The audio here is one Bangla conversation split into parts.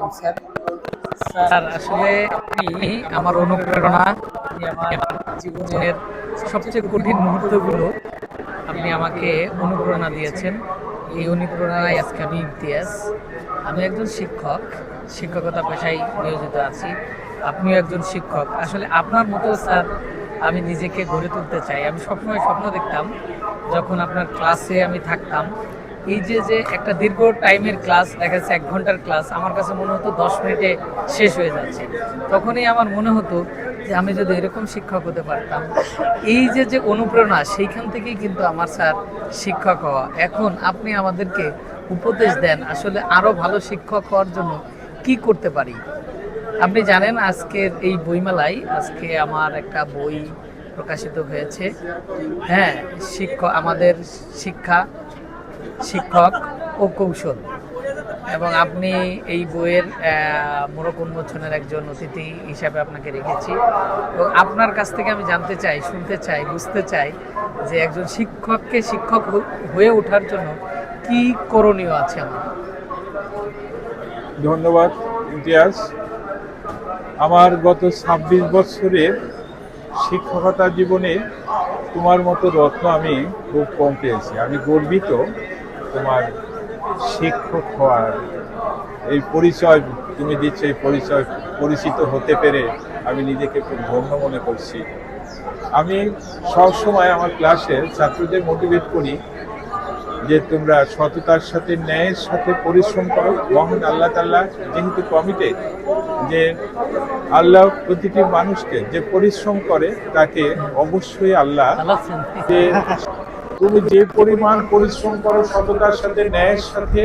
আলাইকুম স্যার। স্যার আসলে আপনি আমার অনুপ্রেরণা, আপনি আমার জীবনের সবচেয়ে কঠিন মুহূর্তগুলো আপনি আমাকে অনুপ্রেরণা দিয়েছেন। এই অনুপ্রেরণায় আজকে আমি ইমতিয়াজ। আমি একজন শিক্ষক, শিক্ষকতা পেশায় নিয়োজিত আছি। আপনিও একজন শিক্ষক। আসলে আপনার মতো স্যার আমি নিজেকে গড়ে তুলতে চাই। আমি সবসময় স্বপ্ন দেখতাম যখন আপনার ক্লাসে আমি থাকতাম, এই যে একটা দীর্ঘ টাইমের ক্লাস, দেখা যাচ্ছে 1 ঘন্টার ক্লাস, আমার কাছে মনে হতো 10 মিনিটে শেষ হয়ে যাচ্ছে। তখনই আমার মনে হতো যে আমি যদি এরকম শিক্ষক হতে পারতাম। এই যে অনুপ্রেরণা, সেইখান থেকেই কিন্তু আমার স্যার শিক্ষক হওয়া। এখন আপনি আমাদেরকে উপদেশ দেন আসলে আরো ভালো শিক্ষক হওয়ার জন্য কি করতে পারি। আপনি জানেন আজকের এই বইমেলায় আজকে আমার একটা বই প্রকাশিত হয়েছে। হ্যাঁ, আমাদের শিক্ষা, শিক্ষক ও কৌশল। এবং আপনি এই বইয়ের মোড়ক উন্মোচনের একজন অতিথি হিসাবে আপনাকে রেখেছি। এবং আপনার কাছ থেকে আমি জানতে চাই, শুনতে চাই, বুঝতে চাই যে একজন শিক্ষককে শিক্ষক হয়ে ওঠার জন্য কি করণীয় আছে আমার। ধন্যবাদ ইমতিয়াজ। আমার গত ২৬ বছরের শিক্ষকতা জীবনে তোমার মতো রত্ন আমি খুব কম পেয়েছি। আমি গর্বিত তোমার শিক্ষক হওয়ার এই পরিচয় তুমি দিচ্ছ, এই পরিচয় পরিচিত হতে পেরে আমি নিজেকে খুব ধন্য মনে করছি। আমি সবসময় আমার ক্লাসে ছাত্রদের মোটিভেট করি যে তোমরা সততার সাথে, ন্যায়ের সাথে পরিশ্রম করো। মহান আল্লাহ তাআলা যেহেতু কমিটেড যে আল্লাহ প্রতিটি মানুষকে যে পরিশ্রম করে তাকে অবশ্যই আল্লাহ যে তুমি যে পরিমাণ পরিশ্রম করো সততার সাথে, ন্যায়ের সাথে,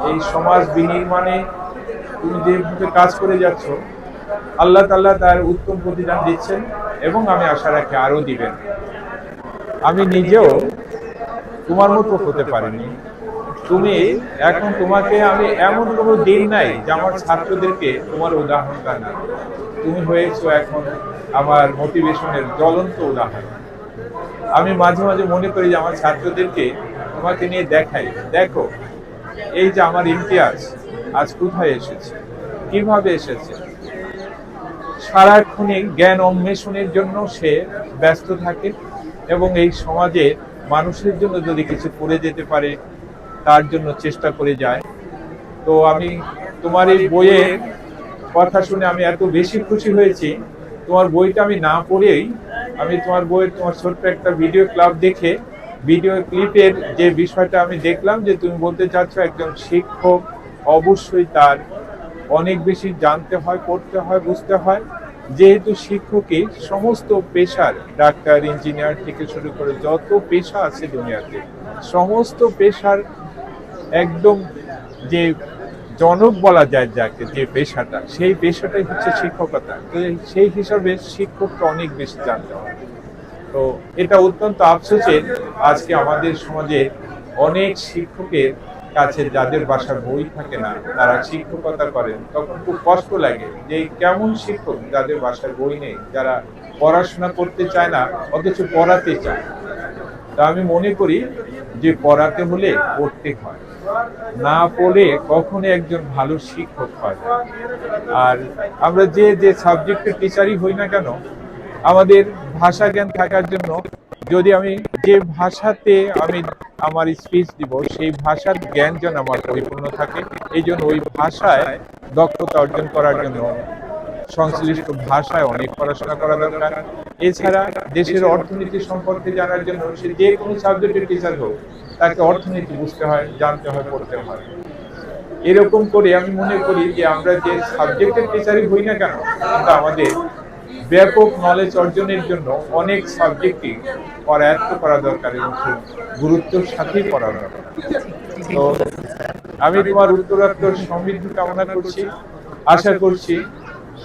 এই সমাজ বিনির্মাণে তুমি যেভাবে কাজ করে যাচ্ছ, আল্লাহ তাআলা তার উত্তম প্রতিদান দিচ্ছেন এবং আমি আশা রাখি আরো দিবেন। আমি নিজেও তোমার মতো হতে পারিনি। তুমি এখন, তোমাকে আমি এমন কোনো দিন নাই যে আমার ছাত্রদেরকে তোমার উদাহরণটা না, তুমি হয়েছো এখন আমার মোটিভেশনের জ্বলন্ত উদাহরণ। আমি মাঝে মাঝে মনে করি যে আমার ছাত্রদেরকে তোমাকে নিয়ে দেখাই, দেখো এই যে আমার ইমতিয়াজ আজ কোথায় এসেছে, কিভাবে এসেছে। সারাক্ষণে জ্ঞান অন্বেষণের জন্য সে ব্যস্ত থাকে এবং এই সমাজে মানুষের জন্য যদি কিছু করে যেতে পারে তার জন্য চেষ্টা করে যায়। তো আমি তোমার এই বইয়ের কথা শুনে আমি এত বেশি খুশি হয়েছি। তোমার বইটা আমি না পড়েই আমি তোমার বইয়ের তোমার ছোট্ট একটা ভিডিও ক্লিপ দেখে, ভিডিও ক্লিপের যে বিষয়টা আমি দেখলাম যে তুমি বলতে চাচ্ছ একজন শিক্ষক অবশ্যই তার অনেক বেশি জানতে হয়, পড়তে হয়, বুঝতে হয়। যেহেতু শিক্ষকই সমস্ত পেশার, ডাক্তার, ইঞ্জিনিয়ার থেকে শুরু করে যত পেশা আছে দুনিয়াতে, সমস্ত পেশার একদম যে জনক বলা যায় যাকে, যে পেশাটা, সেই পেশাটাই হচ্ছে শিক্ষকতা। তো সেই হিসাবে শিক্ষককে অনেক বেশি জানতে হয়। তো এটা অত্যন্ত আফসোসের আজকে আমাদের সমাজে অনেক শিক্ষকের কাছে যাদের বাসার বই থাকে না, তারা শিক্ষকতা করেন, তখন খুব কষ্ট লাগে যে কেমন শিক্ষক যাদের বাসার বই নেই, যারা পড়াশোনা করতে চায় না অথচ পড়াতে চায়। তা আমি মনে করি যে পড়াতে হলে পড়তে হয়, না পড়ে কখনো একজন ভালো শিক্ষক হয় না। আর আমরা যে যে সাবজেক্টের টিচারই হই না কেন, আমাদের ভাষা জ্ঞান থাকার জন্য, যদি আমি যে ভাষাতে আমি আমার স্পিচ দিব সেই ভাষার জ্ঞান যেন আমার পরিপূর্ণ থাকে, এই জন্য ওই ভাষায় দক্ষতা অর্জন করার জন্য সংশ্লিষ্ট ভাষায় অনেক পড়াশোনা করা দরকার। এছাড়া দেশের অর্থনীতি সম্পর্কে জানার জন্য সে যে কোনো সাবজেক্টের টিচার হোক, তাকে অর্থনীতি বুঝতে হয়, জানতে হয়, পড়তে হয়। এরকম করে আমি মনে করি যে আমরা যে সাবজেক্টের টিচারই হই না কেন, কিন্তু আমাদের ব্যাপক নলেজ অর্জনের জন্য অনেক সাবজেক্টই আয়ত্ত করা দরকার এবং খুব গুরুত্বের সাথেই পড়া দরকার। তো আমি তোমার উত্তরোত্তর সমৃদ্ধি কামনা করছি। আশা করছি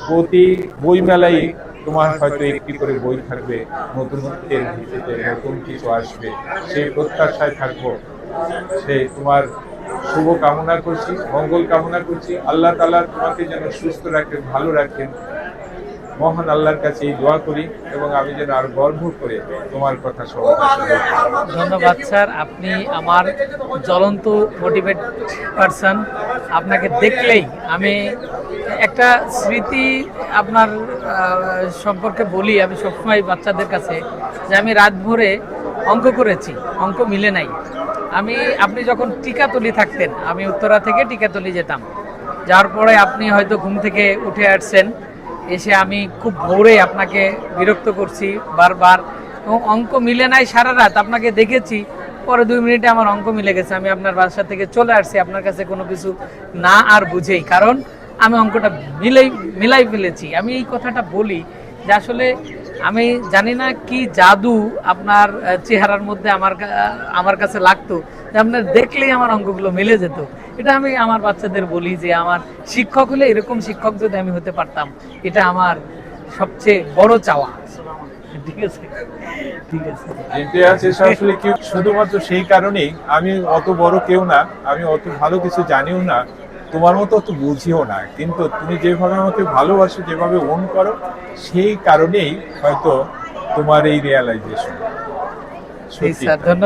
প্রতি বই মেলায় তোমার হয়তো একটি করে বই থাকবে, নতুনত্বের ভিত্তিতে নতুন কিছু আসবে, সেই প্রত্যাশায় থাকবো। সেই তোমার শুভ কামনা করছি, মঙ্গল কামনা করছি। আল্লাহ তাআলা তোমাকে যেন সুস্থ রাখেন, ভালো রাখেন। মহান আল্লাহর কাছে এই দোয়া করি এবং আমি যেন আরো গর্ব করে তোমার কথা সবার কাছে বলতে পারি। ধন্যবাদ স্যার, আপনি আমার জ্বলন্ত মোটিভেট পারসন। আপনাকে দেখলেই আমি একটা স্মৃতি আপনার সম্পর্কে বলি। আমি সবসময় বাচ্চাদের কাছে যে আমি রাত ভরে অঙ্ক করেছি, অঙ্ক মিলে নাই। আপনি যখন টিকাতলি থাকতেন, আমি উত্তরা থেকে টিকাতলি যেতাম। যাওয়ার পরে আপনি হয়তো ঘুম থেকে উঠে আসছেন, এসে আমি খুব ভোরে আপনাকে বিরক্ত করছি বারবার, এবং অঙ্ক মিলে নাই সারা রাত। আপনাকে দেখেছি, পরে 2 মিনিটে আমার অঙ্ক মিলে গেছে। আমি আপনার বাসা থেকে চলে আসছি আপনার কাছে কোনো কিছু না আর বুঝেই, কারণ আমি অঙ্কটা মিলাই ফেলেছি। আমি এই কথাটা বলি যে আসলে আমি জানি না কি জাদু আপনার চেহারার মধ্যে আমার কাছে লাগতো, যে আপনার দেখলেই আমার অঙ্কগুলো মিলে যেত। এটা আমি আমার বাচ্চাদের বলি যে আমার শিক্ষক হলে, এরকম শিক্ষক যদি আমি হতে পারতাম, এটা আমার সবচেয়ে বড় চাওয়া। ঠিক আছে, ঠিক আছে। ইমতিয়াজ আসলে কি শুধুমাত্র সেই কারণেই, আমি অত বড় কেউ না, আমি অত ভালো কিছু জানিও না, তোমার মতো অত বুঝিও না, কিন্তু তুমি যেভাবে আমাকে ভালোবাসো, যেভাবে ওন করো, সেই কারণেই হয়তো তোমার এই রিয়ালাইজেশন। স্যার ধন্যবাদ।